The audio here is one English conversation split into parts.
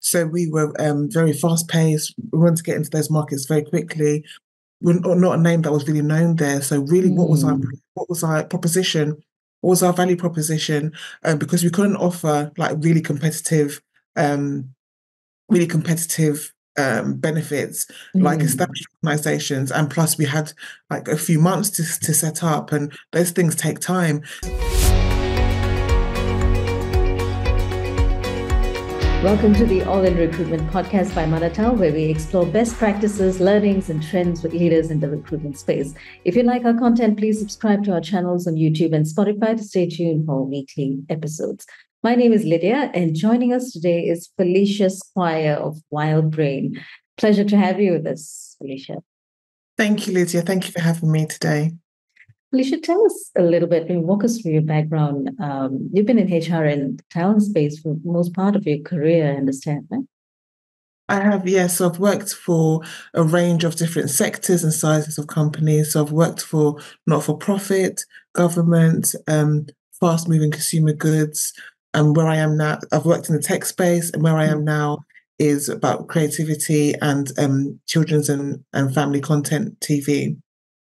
So we were very fast paced. We wanted to get into those markets very quickly. We're not a name that was really known there. So really, Mm. what was our proposition? What was our value proposition? Because we couldn't offer like um, really competitive benefits like Mm. established organizations, and plus we had like a few months to set up, and those things take time. Welcome to the All in Recruitment podcast by Manatal, where we explore best practices, learnings, and trends with leaders in the recruitment space. If you like our content, please subscribe to our channels on YouTube and Spotify to stay tuned for weekly episodes. My name is Lydia, and joining us today is Felicia Squire of WildBrain. Pleasure to have you with us, Felicia. Thank you, Lydia. Thank you for having me today. Felicia, tell us a little bit, and walk us through your background. You've been in HR and talent space for most part of your career, I understand, right? I have, yes. So I've worked for a range of different sectors and sizes of companies. So I've worked for not-for-profit, government, fast-moving consumer goods. And where I am now, I've worked in the tech space, and where I am now is about creativity and children's and family content TV.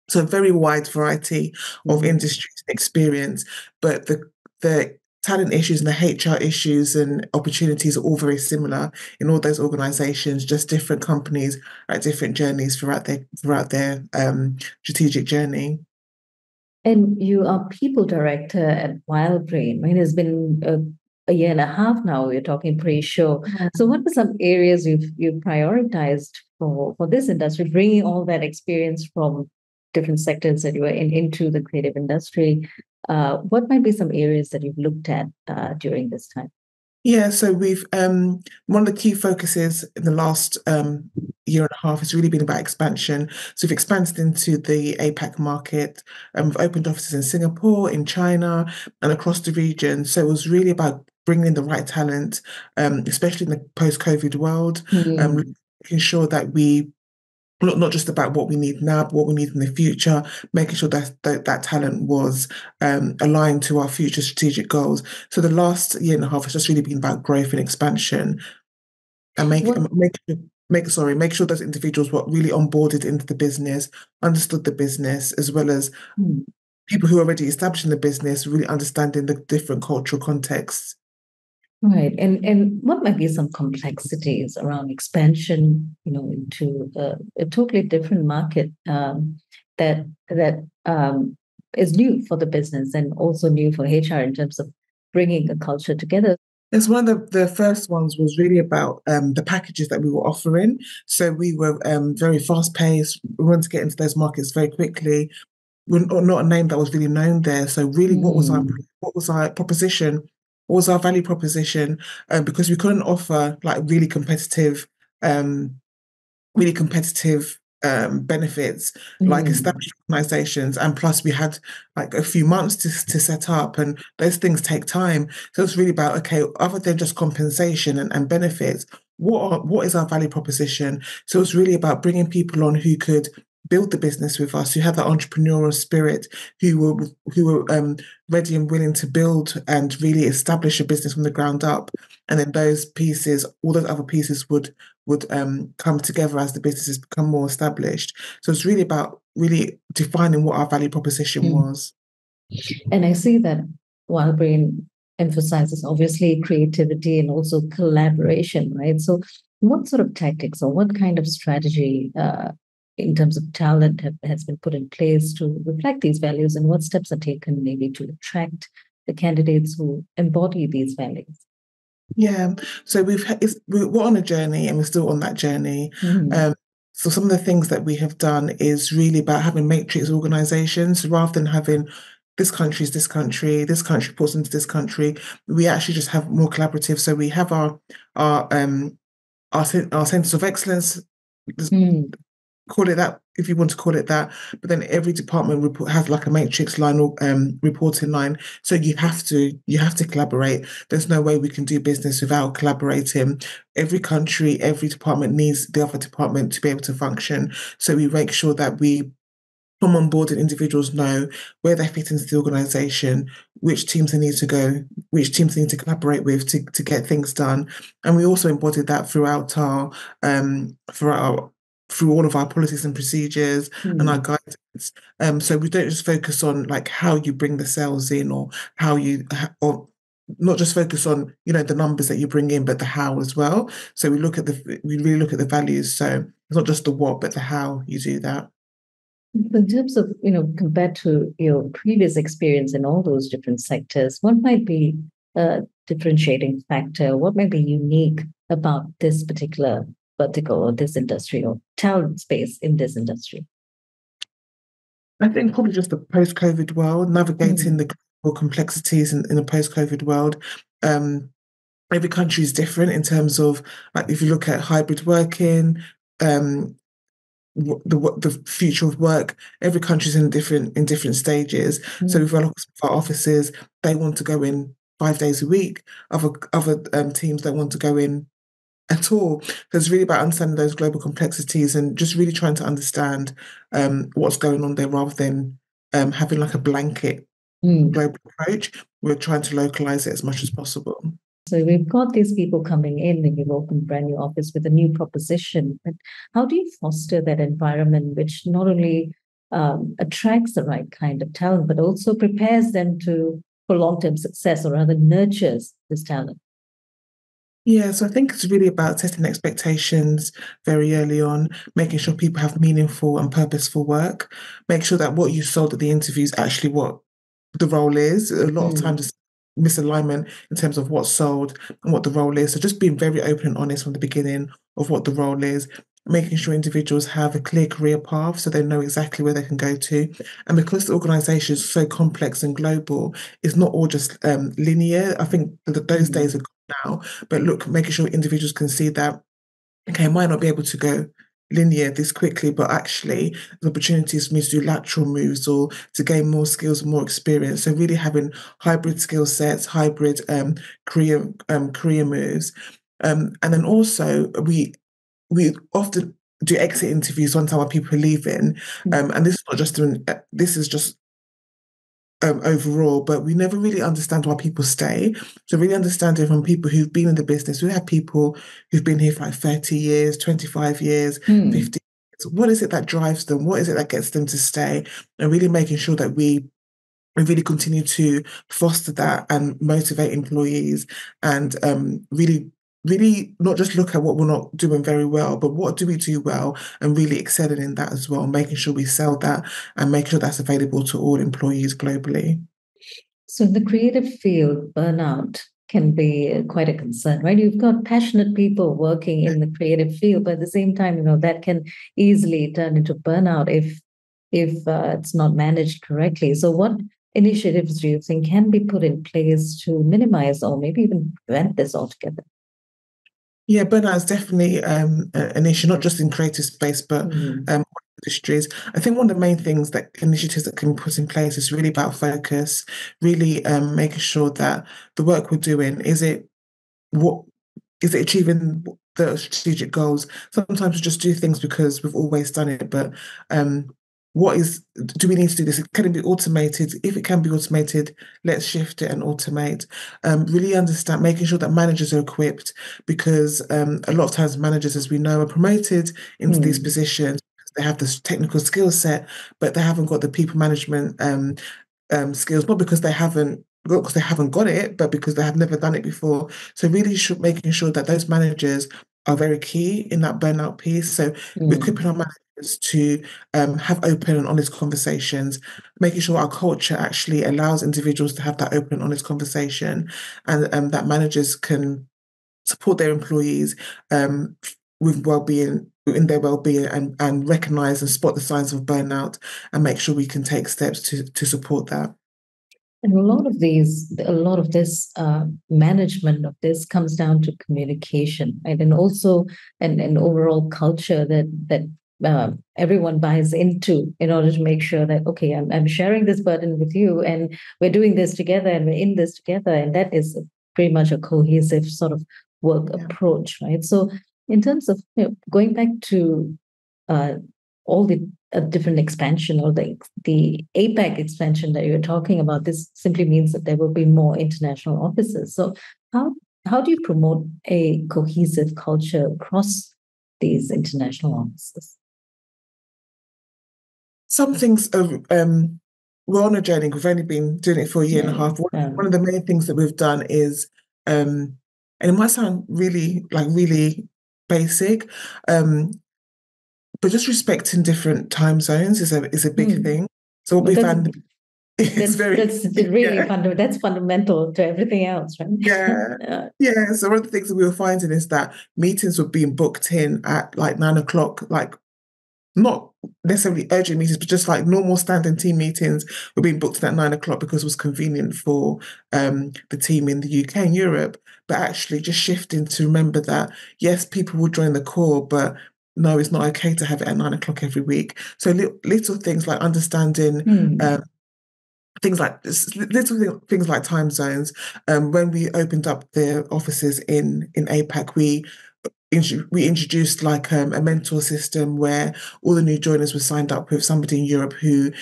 So a very wide variety of Mm. industries and experience, but the talent issues and the HR issues and opportunities are all very similar in all those organizations, just different companies at different journeys throughout their strategic journey. And you are people director at WildBrain. I mean, it's been a year and a half now. We're talking pre-show. So, what are some areas you've prioritized for this industry, bringing all that experience from different sectors that you were in into the creative industry? What might be some areas that you've looked at during this time? Yeah, so we've one of the key focuses in the last year and a half has really been about expansion. So we've expanded into the APAC market, and we've opened offices in Singapore, in China, and across the region. So it was really about bringing in the right talent, especially in the post-COVID world, Mm. making sure that we not just about what we need now, but what we need in the future, making sure that talent was aligned to our future strategic goals. So the last year and a half has just really been about growth and expansion, and What make sure those individuals were really onboarded into the business, understood the business, as well as people who are already established in the business, really understanding the different cultural contexts. Right. And what might be some complexities around expansion, into a totally different market that is new for the business and also new for HR in terms of bringing a culture together? It's one of the first ones was really about the packages that we were offering. So we were very fast paced. We wanted to get into those markets very quickly. We're not a name that was really known there. So really, Mm. what was our proposition? What was our value proposition? Because we couldn't offer like um, really competitive benefits like Mm. established organizations, and plus we had like a few months to set up, and those things take time. So it's really about, okay, other than just compensation and benefits, what is our value proposition? So it's really about bringing people on who could build the business with us, who have that entrepreneurial spirit, who were ready and willing to build and really establish a business from the ground up. And then all those other pieces would come together as the businesses become more established. So it's really about really defining what our value proposition Mm. was. And I see that WildBrain emphasizes obviously creativity and also collaboration, right? So, what sort of tactics or what kind of strategy in terms of talent has been put in place to reflect these values, and what steps are taken maybe to attract the candidates who embody these values? Yeah. So we're on a journey, and we're still on that journey. Mm. Um, so some of the things that we have done is really about having matrix organizations rather than having this country is this country reports into this country. We actually just have more collaborative. So we have our our centers of excellence, Mm. call it that if you want to call it that. But then every department has like a matrix line or reporting line. So you have to collaborate. There's no way we can do business without collaborating. Every country, every department needs the other department to be able to function. So we make sure that we from onboarding individuals know where they fit into the organisation, which teams they need to go, which teams they need to collaborate with to get things done. And we also embodied that throughout our through all of our policies and procedures and our guidance. So we don't just focus on like how you bring the sales in or how you or not just focus on the numbers that you bring in, but the how as well. So we really look at the values. So it's not just the what, but the how you do that. In terms of, compared to your previous experience in all those different sectors, what might be a differentiating factor? What might be unique about this particular vertical or this industry or talent space in this industry? I think probably just the post-COVID world, navigating the global complexities in a post-COVID world. Every country is different in terms of, like, if you look at hybrid working, the future of work, every country's in different stages. So we've got our offices, they want to go in 5 days a week. Other teams don't want to go in at all. So it's really about understanding those global complexities and just really trying to understand what's going on there rather than having like a blanket global approach. We're trying to localize it as much as possible. So we've got these people coming in and you've opened a brand new office with a new proposition. But how do you foster that environment which not only attracts the right kind of talent, but also prepares them for long-term success, or rather nurtures this talent? Yeah, so I think it's really about setting expectations very early on, making sure people have meaningful and purposeful work, make sure that what you sold at the interview is actually what the role is. A lot of times misalignment in terms of what's sold and what the role is. So just being very open and honest from the beginning of what the role is, making sure individuals have a clear career path so they know exactly where they can go to. And because the organisation is so complex and global, it's not all just linear. I think that those days are gone now. But look, making sure individuals can see that, okay, I might not be able to go linear this quickly, but actually the opportunities for me to do lateral moves or to gain more skills and more experience. So really having hybrid skill sets, hybrid career moves. And then also we often do exit interviews one time when people are leaving. And this is just overall, but we never really understand why people stay. So really understanding from people who've been in the business. We have people who've been here for like 30 years, 25 years, 50 years. What is it that drives them? What is it that gets them to stay? And really making sure that we really continue to foster that and motivate employees and really not just look at what we're not doing very well, but what do we do well and really excelling in that as well, making sure we sell that and make sure that's available to all employees globally. So in the creative field, burnout can be quite a concern, right? You've got passionate people working in the creative field, but at the same time, that can easily turn into burnout if it's not managed correctly. So what initiatives do you think can be put in place to minimize or maybe even prevent this altogether? Yeah, burnout is definitely an issue, not just in creative space, but industries. I think one of the main initiatives that can be put in place is really about focus, really making sure that the work we're doing, is it achieving the strategic goals? Sometimes we just do things because we've always done it, but do we need to do this? Can it be automated? If it can be automated, let's shift it and automate. Really understand, making sure that managers are equipped, because a lot of times managers, as we know, are promoted into these positions. They have this technical skill set, but they haven't got the people management skills, not because they haven't got it, but because they have never done it before. So really making sure that those managers are very key in that burnout piece. So we're equipping our managers to have open and honest conversations, making sure our culture actually allows individuals to have that open and honest conversation, and that managers can support their employees with well-being, in their well-being, and recognize and spot the signs of burnout and make sure we can take steps to support that. And a lot of this management of this comes down to communication, right? And also an overall culture that everyone buys into, in order to make sure that, okay, I'm sharing this burden with you and we're doing this together and we're in this together. And that is pretty much a cohesive sort of work approach, right? So in terms of going back to all the a different expansion, or the APAC expansion that you're talking about, this simply means that there will be more international offices. So how do you promote a cohesive culture across these international offices? Some things we're on a journey. We've only been doing it for a year and a half. One of the main things that we've done is, and it might sound really basic, but just respecting different time zones is a big thing. So what we found is that's really that's fundamental to everything else, right? Yeah. So one of the things that we were finding is that meetings were being booked in at like 9 o'clock, like not necessarily urgent meetings, but just like normal standing team meetings were being booked in at 9 o'clock because it was convenient for the team in the UK and Europe. But actually just shifting to remember that, yes, people will join the call, but no, it's not okay to have it at 9 o'clock every week. So little things like understanding things like things like time zones. When we opened up the offices in APAC, we introduced like a mentor system where all the new joiners were signed up with somebody in Europe who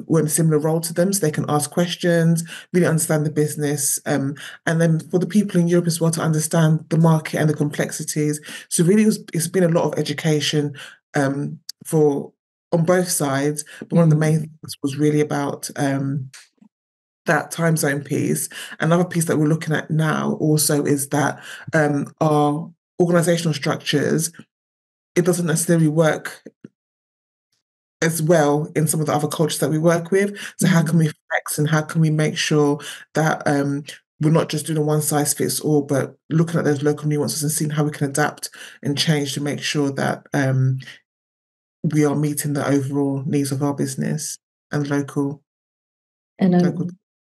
were in a similar role to them, so they can ask questions, really understand the business, and then for the people in Europe as well to understand the market and the complexities. So really, it's been a lot of education for on both sides. But one of the main things was really about that time zone piece. Another piece that we're looking at now also is that our organizational structures, it doesn't necessarily work as well in some of the other cultures that we work with. So how can we flex and how can we make sure that we're not just doing a one size fits all, but looking at those local nuances and seeing how we can adapt and change to make sure that we are meeting the overall needs of our business and local. And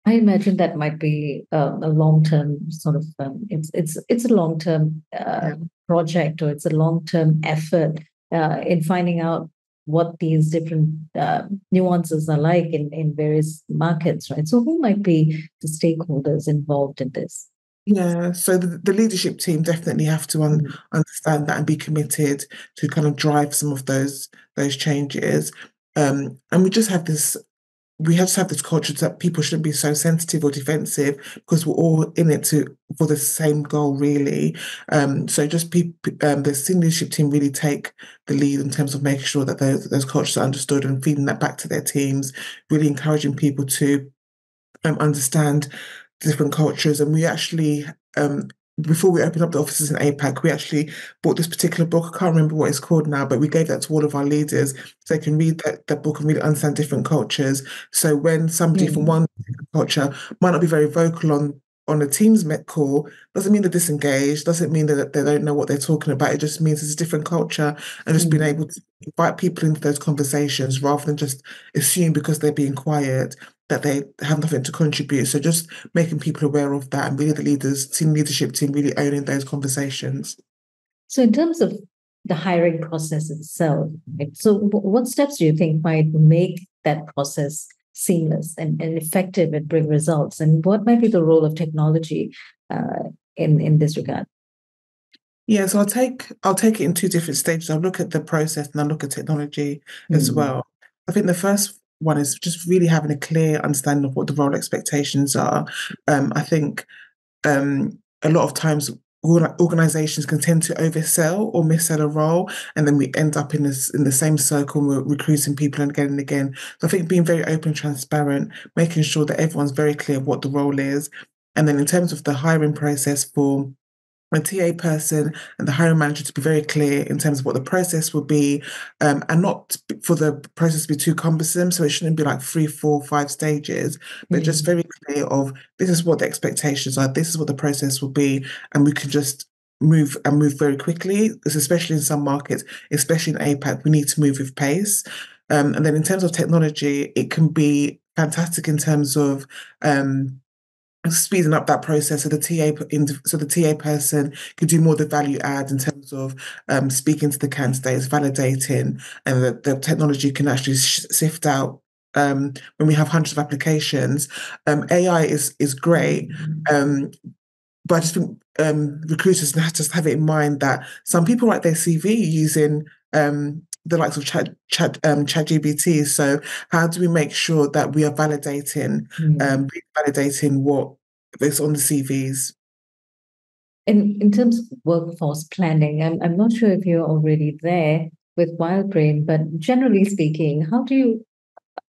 I imagine that might be a long-term sort of it's a long-term project, or it's a long-term effort in finding out what these different nuances are like in various markets, right? So who might be the stakeholders involved in this? Yeah, so the leadership team definitely have to understand that and be committed to kind of drive some of those changes. And we just have this culture that people shouldn't be so sensitive or defensive because we're all in it for the same goal, really. So just the senior leadership team really take the lead in terms of making sure that those cultures are understood and feeding that back to their teams, really encouraging people to understand different cultures. And we actually, before we opened up the offices in APAC, we actually bought this particular book. I can't remember what it's called now, but we gave that to all of our leaders so they can read that book and really understand different cultures. So when somebody from one culture might not be very vocal on a Teams call, doesn't mean they're disengaged, doesn't mean that they don't know what they're talking about. It just means it's a different culture, and just being able to invite people into those conversations rather than just assume because they're being quiet that they have nothing to contribute. So just making people aware of that and really the senior leadership team really owning those conversations. So in terms of the hiring process itself, right? So what steps do you think might make that process seamless and effective and bring results? And what might be the role of technology in this regard? Yeah, so I'll take it in two different stages. I'll look at the process and I'll look at technology as well. I think the first one is just really having a clear understanding of what the role expectations are. I think a lot of times organizations can tend to oversell or missell a role, and then we end up in the same circle and we're recruiting people again and again. So I think being very open, transparent, making sure that everyone's very clear what the role is. And then in terms of the hiring process for a TA person and the hiring manager to be very clear in terms of what the process will be, and not for the process to be too cumbersome. So it shouldn't be like 3, 4, 5 stages, but just very clear of this is what the expectations are, this is what the process will be, and we can just move very quickly. Because especially in some markets, especially in APAC, we need to move with pace. And then in terms of technology, it can be fantastic in terms of speeding up that process, so the TA person can do more of the value add in terms of speaking to the candidates, validating, and the technology can actually sift out when we have hundreds of applications. AI is great, but I just think recruiters have to have it in mind that some people write their CV using the likes of ChatGPT. So how do we make sure that we are validating what is on the CVs? In terms of workforce planning, I'm not sure if you're already there with WildBrain, but generally speaking, how do you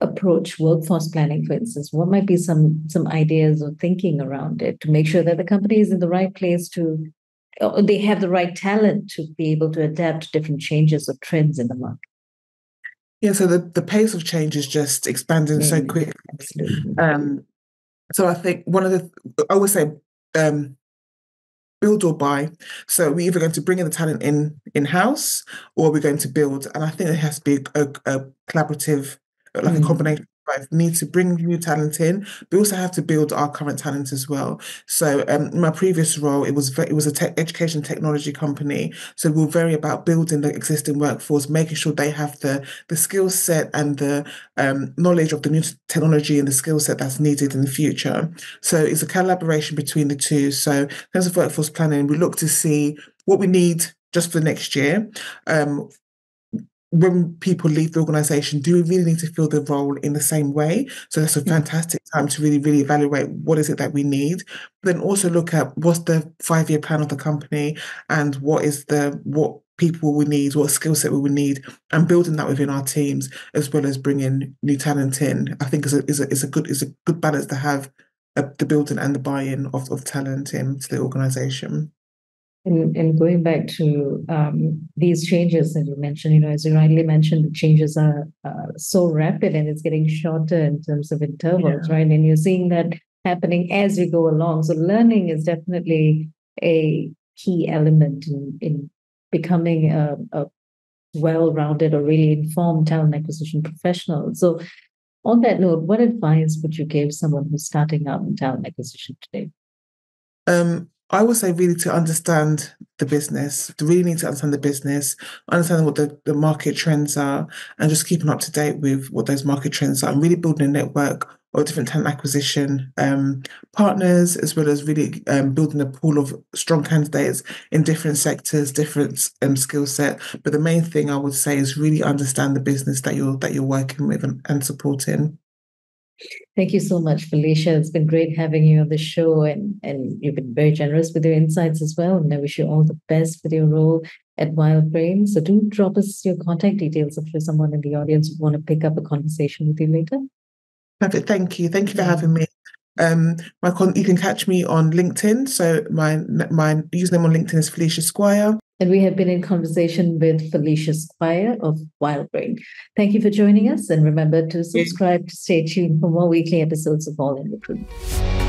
approach workforce planning, for instance? What might be some ideas or thinking around it to make sure that the company is in the right place or they have the right talent to be able to adapt to different changes or trends in the market? Yeah, so the pace of change is just expanding so quickly. Absolutely. So I think I always say, build or buy. So we're either going to bring in the talent in-house, or we're going to build. And I think it has to be a collaborative, like a combination of both. We need to bring new talent in, but we also have to build our current talent as well. So in my previous role, it was a education technology company. So we were very about building the existing workforce, making sure they have the skill set and the knowledge of the new technology and the skill set that's needed in the future. So it's a collaboration between the two. So in terms of workforce planning, we look to see what we need just for next year. When people leave the organization, do we really need to fill the role in the same way? So that's a fantastic time to really, really evaluate what is it that we need. Then also look at what's the 5-year plan of the company and what people we need, what skill set we would need, and building that within our teams, as well as bringing new talent in. I think is a good balance to have, the building and the buy-in of talent into the organization. And going back to these changes that you mentioned, as you rightly mentioned, the changes are so rapid and it's getting shorter in terms of intervals, right? And you're seeing that happening as you go along. So learning is definitely a key element in becoming a well-rounded or really informed talent acquisition professional. So on that note, what advice would you give someone who's starting out in talent acquisition today? I would say really to understand the business, to really need to understand the business, understand what the market trends are, and just keeping up to date with what those market trends are, and really building a network of different talent acquisition partners, as well as really building a pool of strong candidates in different sectors, different skill set. But the main thing I would say is really understand the business that you're working with and supporting. Thank you so much, Felicia. It's been great having you on the show, and you've been very generous with your insights as well. And I wish you all the best with your role at WildBrain. So do drop us your contact details if there's someone in the audience who want to pick up a conversation with you later. Perfect. Thank you. Thank you for having me. You can catch me on LinkedIn. So my username on LinkedIn is Felicia Squire. And we have been in conversation with Felicia Squire of WildBrain. Thank you for joining us. And remember to subscribe to stay tuned for more weekly episodes of All in Recruitment.